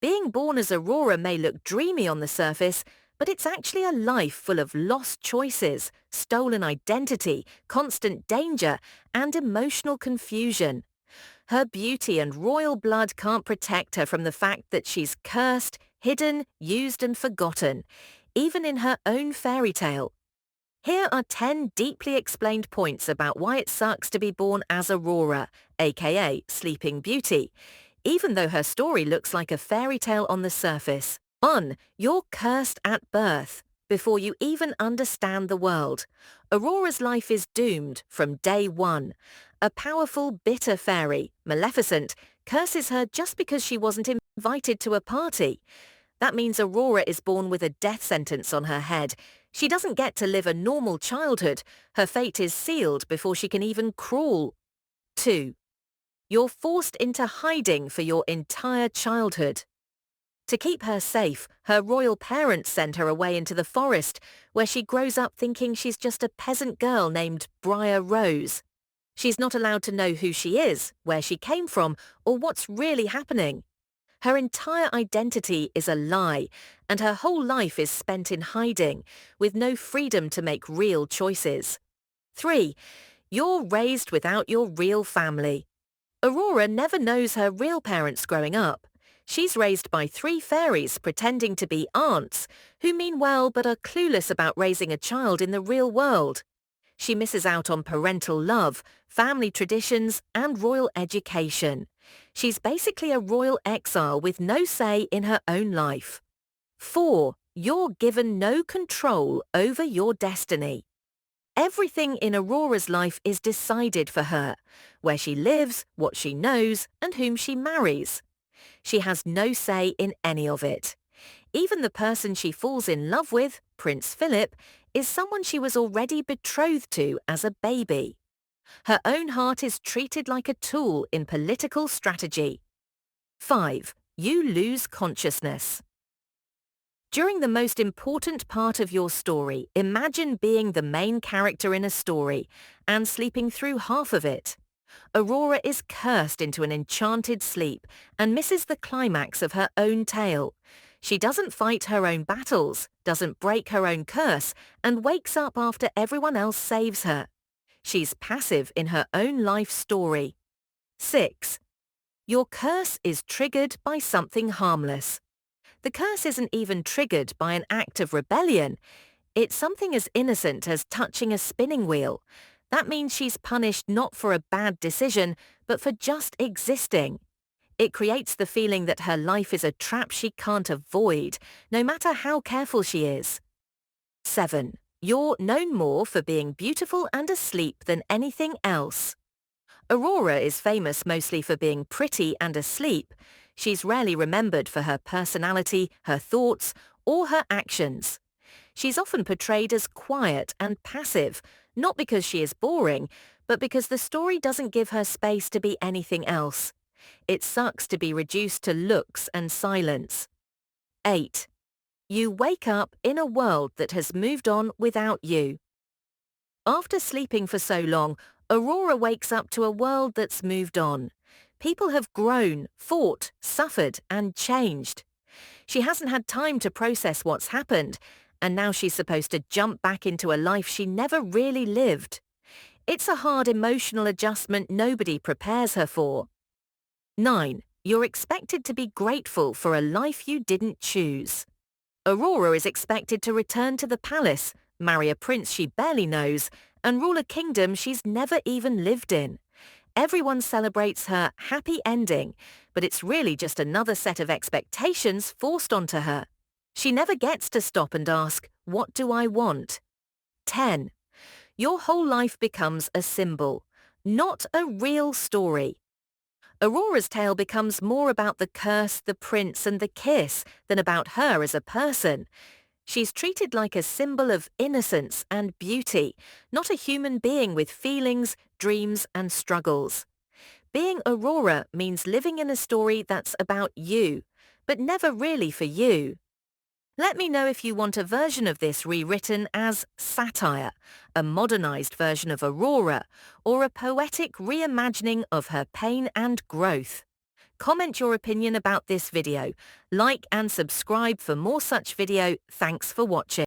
Being born as Aurora may look dreamy on the surface, but it's actually a life full of lost choices, stolen identity, constant danger, and emotional confusion. Her beauty and royal blood can't protect her from the fact that she's cursed, hidden, used and forgotten, even in her own fairy tale. Here are 10 deeply explained points about why it sucks to be born as Aurora, aka Sleeping Beauty, even though her story looks like a fairy tale on the surface. 1. You're cursed at birth. Before you even understand the world, Aurora's life is doomed from day one. A powerful, bitter fairy, Maleficent, curses her just because she wasn't invited to a party. That means Aurora is born with a death sentence on her head. She doesn't get to live a normal childhood. Her fate is sealed before she can even crawl. 2. You're forced into hiding for your entire childhood. To keep her safe, her royal parents send her away into the forest, where she grows up thinking she's just a peasant girl named Briar Rose. She's not allowed to know who she is, where she came from, or what's really happening. Her entire identity is a lie, and her whole life is spent in hiding, with no freedom to make real choices. 3. You're raised without your real family. Aurora never knows her real parents growing up. She's raised by 3 fairies pretending to be aunts, who mean well but are clueless about raising a child in the real world. She misses out on parental love, family traditions, and royal education. She's basically a royal exile with no say in her own life. 4. You're given no control over your destiny. Everything in Aurora's life is decided for her, where she lives, what she knows, and whom she marries. She has no say in any of it. Even the person she falls in love with, Prince Philip, is someone she was already betrothed to as a baby. Her own heart is treated like a tool in political strategy. 5. You lose consciousness. During the most important part of your story, imagine being the main character in a story and sleeping through half of it. Aurora is cursed into an enchanted sleep and misses the climax of her own tale. She doesn't fight her own battles, doesn't break her own curse, and wakes up after everyone else saves her. She's passive in her own life story. 6. Your curse is triggered by something harmless. The curse isn't even triggered by an act of rebellion. It's something as innocent as touching a spinning wheel. That means she's punished not for a bad decision, but for just existing. It creates the feeling that her life is a trap she can't avoid, no matter how careful she is. 7. You're known more for being beautiful and asleep than anything else. Aurora is famous mostly for being pretty and asleep. She's rarely remembered for her personality, her thoughts, or her actions. She's often portrayed as quiet and passive, not because she is boring, but because the story doesn't give her space to be anything else. It sucks to be reduced to looks and silence. 8. You wake up in a world that has moved on without you. After sleeping for so long, Aurora wakes up to a world that's moved on. People have grown, fought, suffered, and changed. She hasn't had time to process what's happened, and now she's supposed to jump back into a life she never really lived. It's a hard emotional adjustment nobody prepares her for. 9. You're expected to be grateful for a life you didn't choose. Aurora is expected to return to the palace, marry a prince she barely knows, and rule a kingdom she's never even lived in. Everyone celebrates her happy ending, but it's really just another set of expectations forced onto her. She never gets to stop and ask, "What do I want?" 10. Your whole life becomes a symbol, not a real story. Aurora's tale becomes more about the curse, the prince, and the kiss than about her as a person. She's treated like a symbol of innocence and beauty, not a human being with feelings, dreams, and struggles. Being Aurora means living in a story that's about you, but never really for you. Let me know if you want a version of this rewritten as satire, a modernized version of Aurora, or a poetic reimagining of her pain and growth. Comment your opinion about this video. Like and subscribe for more such video. Thanks for watching.